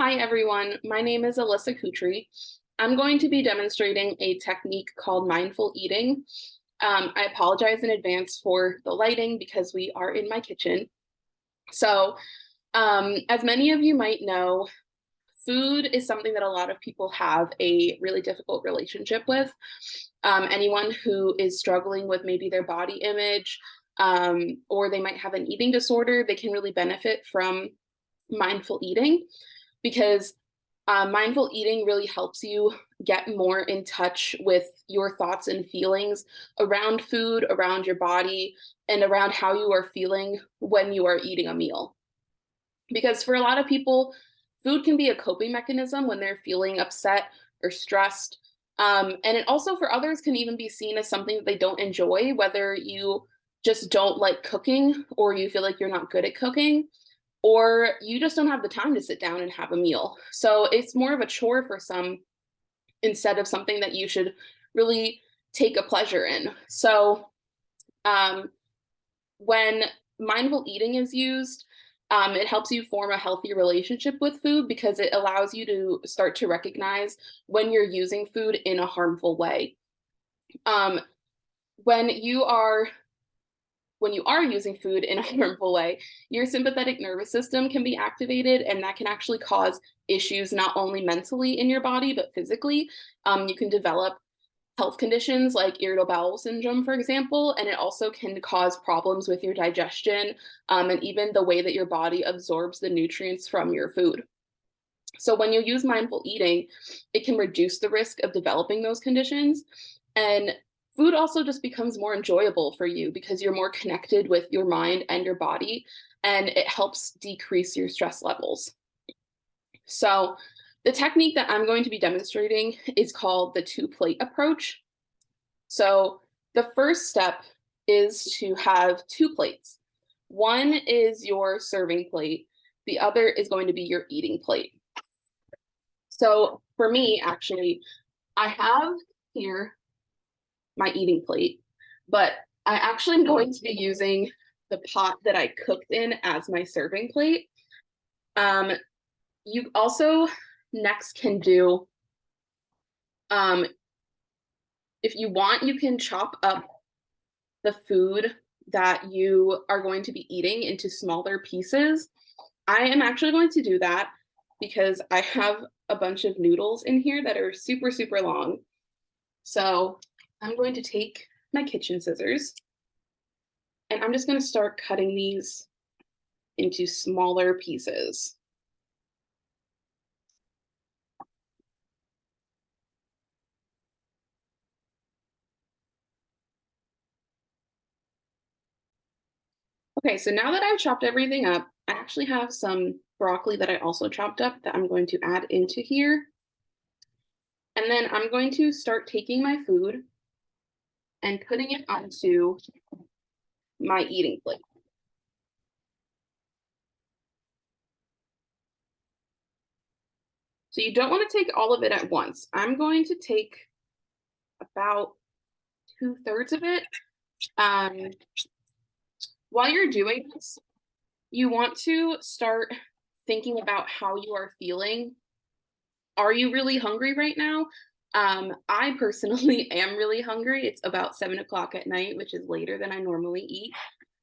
Hi everyone, my name is Alyssa Kutri. I'm going to be demonstrating a technique called mindful eating. I apologize in advance for the lighting because we are in my kitchen. So, as many of you might know, food is something that a lot of people have a really difficult relationship with. Anyone who is struggling with maybe their body image, or they might have an eating disorder, they can really benefit from mindful eating because mindful eating really helps you get more in touch with your thoughts and feelings around food, around your body, and around how you are feeling when you are eating a meal. Because for a lot of people, food can be a coping mechanism when they're feeling upset or stressed. And it also, for others, can even be seen as something that they don't enjoy, whether you just don't like cooking or you feel like you're not good at cooking or you just don't have the time to sit down and have a meal. So it's more of a chore for some instead of something that you should really take a pleasure in. So um, when mindful eating is used, it helps you form a healthy relationship with food because it allows you to start to recognize when you're using food in a harmful way. Um, when you are when you are using food in a harmful way, your sympathetic nervous system can be activated, and that can actually cause issues not only mentally in your body, but physically. You can develop health conditions like irritable bowel syndrome, for example, and it also can cause problems with your digestion and even the way that your body absorbs the nutrients from your food. So when you use mindful eating, it can reduce the risk of developing those conditions. And food also just becomes more enjoyable for you because you're more connected with your mind and your body, and it helps decrease your stress levels. So the technique that I'm going to be demonstrating is called the two-plate approach. So the first step is to have two plates. One is your serving plate, the other is going to be your eating plate. So for me, actually, I have here my eating plate, but I actually am going to be using the pot that I cooked in as my serving plate. Um, you also next can do, um, if you want, you can chop up the food that you are going to be eating into smaller pieces. I am actually going to do that because I have a bunch of noodles in here that are super, super long. So I'm going to take my kitchen scissors and I'm just going to start cutting these into smaller pieces. Okay, so now that I've chopped everything up, I actually have some broccoli that I also chopped up that I'm going to add into here. And then I'm going to start taking my food and putting it onto my eating plate. So you don't want to take all of it at once. I'm going to take about 2/3 of it. Um, while you're doing this, you want to start thinking about how you are feeling. Are you really hungry right now? I personally am really hungry. It's about 7 o'clock at night, which is later than I normally eat.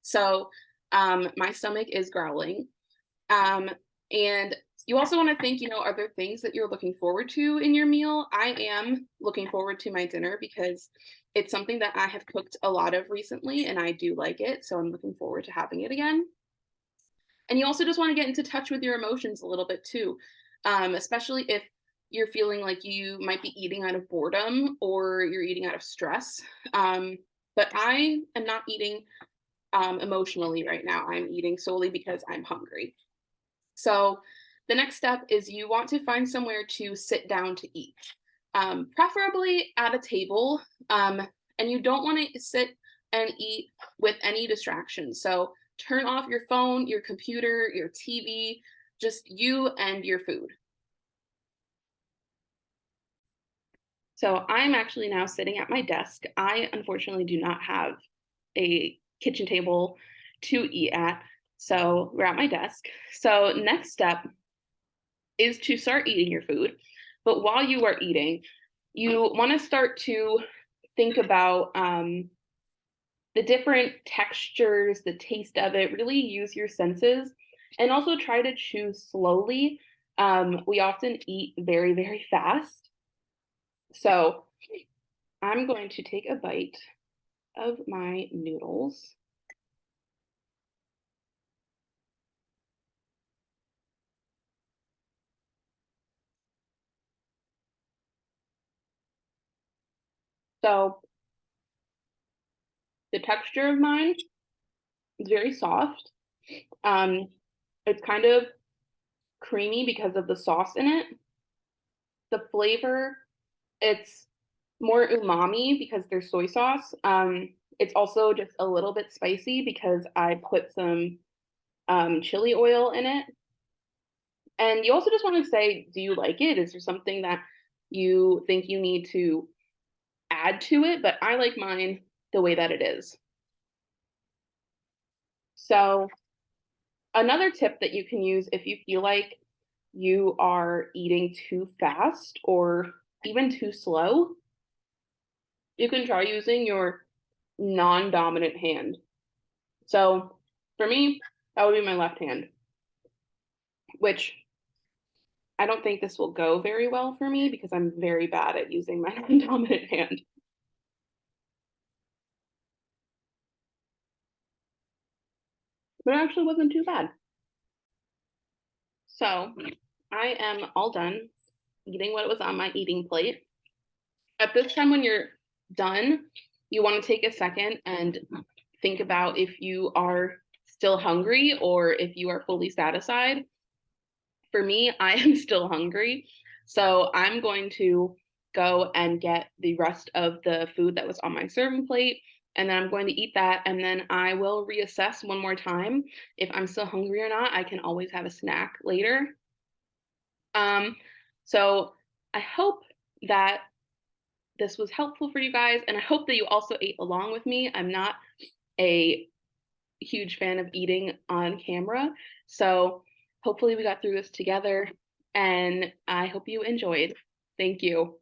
So my stomach is growling. Um, and you also want to think, are there things that you're looking forward to in your meal? I am looking forward to my dinner because it's something that I have cooked a lot of recently and I do like it. So I'm looking forward to having it again. And you also just want to get into touch with your emotions a little bit too, especially if you're feeling like you might be eating out of boredom or you're eating out of stress. But I am not eating emotionally right now. I'm eating solely because I'm hungry. So the next step is you want to find somewhere to sit down to eat, preferably at a table. And you don't want to sit and eat with any distractions. So turn off your phone, your computer, your TV, just you and your food. So I'm actually now sitting at my desk. I unfortunately do not have a kitchen table to eat at. So we're at my desk. So next step is to start eating your food. But while you are eating, you want to start to think about the different textures, the taste of it, really use your senses, and also try to chew slowly. We often eat very, very fast. So I'm going to take a bite of my noodles. So the texture of mine is very soft. Um, it's kind of creamy because of the sauce in it. The flavor, it's more umami because there's soy sauce. It's also just a little bit spicy because I put some chili oil in it. And you also just want to say, do you like it? Is there something that you think you need to add to it? But I like mine the way that it is. So, another tip that you can use if you feel like you are eating too fast or even too slow, you can try using your non dominant hand. So, for me, that would be my left hand, which I don't think this will go very well for me because I'm very bad at using my non dominant hand. But it actually wasn't too bad. So, I am all done eating what was on my eating plate. At this time, when you're done, you want to take a second and think about if you are still hungry or if you are fully satisfied. For me, I am still hungry. So I'm going to go and get the rest of the food that was on my serving plate. And then I'm going to eat that. And then I will reassess one more time. If I'm still hungry or not, I can always have a snack later. Um, so I hope that this was helpful for you guys. And I hope that you also ate along with me. I'm not a huge fan of eating on camera. So hopefully we got through this together and I hope you enjoyed. Thank you.